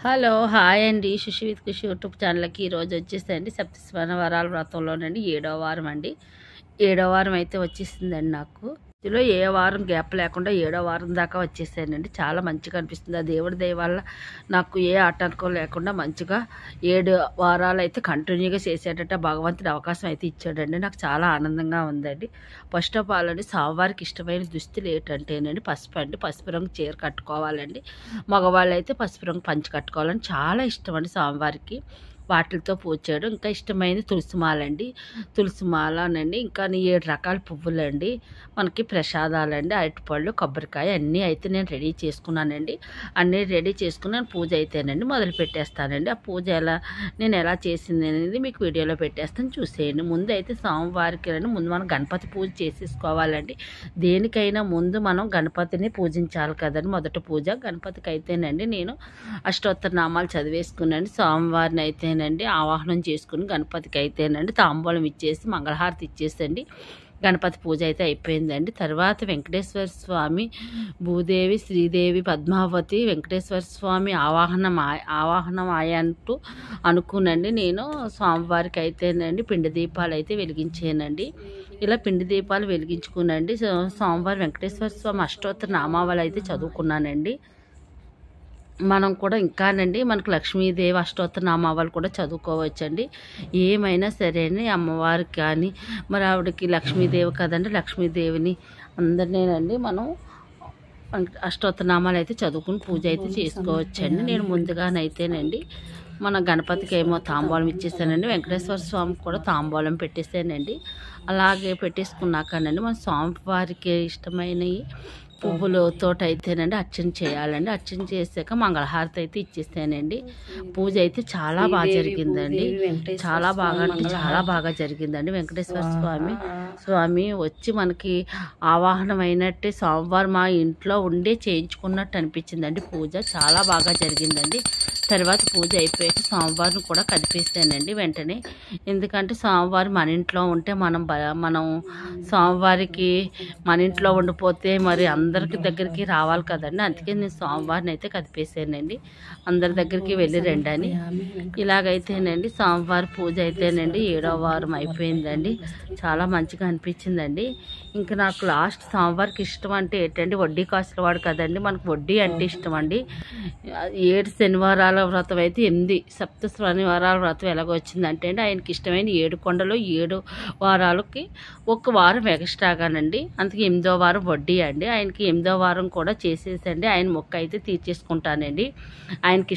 Hello hi అండి. శుషి with Kushi YouTube ఛానల్కి ఈరోజు వచ్చేసండి సప్తస్వన వరాల వ్రతంలోనండి 7వ వారం అండి. 7వ వారం అయితే వచ్చేసిందండి. నాకు ఇందులో ఏ వారం గ్యాప్ లేకుండా 7వ వారం దాకా వచ్చేసానండి. చాలా మంచిగా అనిపిస్తుంది. ఆ దేవుడి దయ వల్ల నాకు ఏ ఆటంకం లేకుండా మంచిగా 7 వారాలు అయితే కంటిన్యూగా చేసేటట్టు భగవంతుడి అవకాశం అయితే ఇచ్చాడండి. నాకు చాలా ఆనందంగా ఉందండి. ఫస్ట్ ఆఫ్ ఆల్ అండి, స్వామివారికి ఇష్టమైన దుస్తులు ఏంటంటేనండి పసుపు అండి. పసుపు రంగు చీర కట్టుకోవాలండి. మగవాళ్ళు అయితే పసుపు రంగు పంచి కట్టుకోవాలని చాలా ఇష్టం అండి స్వామివారికి. వాటితో పూజ చేయడం. ఇంకా ఇష్టమైనది తులసిమాలండి. తులసిమాలనండి, ఇంకా 7 రకాల పువ్వులండి, మనకి ప్రసాదాలండి, అరటిపళ్ళు, కొబ్బరికాయ అన్నీ అయితే నేను రెడీ చేసుకున్నానండి. అన్నీ రెడీ చేసుకున్నాను. పూజ అయితేనండి మొదలు పెట్టేస్తానండి. ఆ పూజ నేను ఎలా చేసింది అనేది మీకు వీడియోలో పెట్టేస్తాను, చూసేయండి. ముందు అయితే స్వామివారికి ముందు మనం గణపతి పూజ చేసేసుకోవాలండి. దేనికైనా ముందు మనం గణపతిని పూజించాలి కదండి. మొదటి పూజ గణపతికి అయితేనండి నేను అష్టోత్తర నామాలు చదివేసుకున్నాను. స్వామివారిని అయితేనండి ఆవాహనం చేసుకుని గణపతికి అయితేనండి తాంబూలం ఇచ్చేసి మంగళహారతి ఇచ్చేసండి గణపతి పూజ అయితే అయిపోయిందండి. తర్వాత వెంకటేశ్వర స్వామి, భూదేవి, శ్రీదేవి, పద్మావతి, వెంకటేశ్వర స్వామి ఆవాహనం అంటూ అనుకునండి నేను స్వామివారికి అయితేనండి పిండి దీపాలు అయితే వెలిగించానండి. ఇలా పిండి దీపాలు వెలిగించుకునండి స్వామివారి వెంకటేశ్వర స్వామి అష్టోత్తర నామావళి అయితే చదువుకున్నానండి. మనం కూడా ఇంకానండి మనకు లక్ష్మీదేవి అష్టోత్తర నామావళి కూడా చదువుకోవచ్చండి. ఏమైనా సరే అమ్మవారికి కానీ మరి ఆవిడకి లక్ష్మీదేవి కదండి, లక్ష్మీదేవిని అందరినేనండి మనం అష్టోత్తర నామాలు అయితే చదువుకుని పూజ అయితే చేసుకోవచ్చండి. నేను ముందుగానైతేనండి మన గణపతికి ఏమో తాంబూలం ఇచ్చేసానండి. వెంకటేశ్వర స్వామికి కూడా తాంబూలం పెట్టేసానండి. అలాగే పెట్టేసుకున్నాకనండి మన స్వామివారికి ఇష్టమైనవి పువ్వులతో అయితేనండి అర్చన చేయాలండి. అర్చన చేసాక మంగళహారతి అయితే ఇచ్చేసానండి. పూజ అయితే చాలా బాగా జరిగిందండి. చాలా బాగా జరిగిందండి. వెంకటేశ్వర స్వామి వచ్చి మనకి ఆవాహనం అయినట్టే స్వామివారు మా ఇంట్లో ఉండే చేయించుకున్నట్టు అనిపించిందండి. పూజ చాలా బాగా జరిగిందండి. తర్వాత పూజ అయిపోయాక స్వామివారిని కూడా కదిపేసానండి వెంటనే. ఎందుకంటే స్వామివారు మన ఇంట్లో ఉంటే మనం స్వామివారికి మన ఇంట్లో ఉండిపోతే మరి అందరికి దగ్గరికి రావాలి కదండి. అందుకే నేను స్వామివారిని అయితే కదిపేసానండి. అందరి దగ్గరికి వెళ్ళి రండి అని. ఇలాగైతేనండి స్వామివారి పూజ అయితేనండి 7వ వారం అయిపోయిందండి. చాలా మంచిగా అనిపించిందండి. ఇంకా నాకు లాస్ట్ స్వామివారికి ఇష్టం అంటే ఏంటండి, వడ్డీ కాసుల వాడు కదండి, మనకు వడ్డీ అంటే ఇష్టం అండి. 7 శనివారాల వ్రతం అయితే 8 సప్త శనివారాల వ్రతం ఎలాగో వచ్చిందంటే అండి ఆయనకి ఇష్టమైన 7 కొండలు 7 వారాలకి ఒక వారం ఎక్స్ట్రాగానండి. అందుకే 8వ వారం వడ్డీ అండి. ఆయనకి 8వ వారం కూడా చేసేసండి ఆయన మొక్క అయితే తీర్చేసుకుంటానండి. ఆయనకి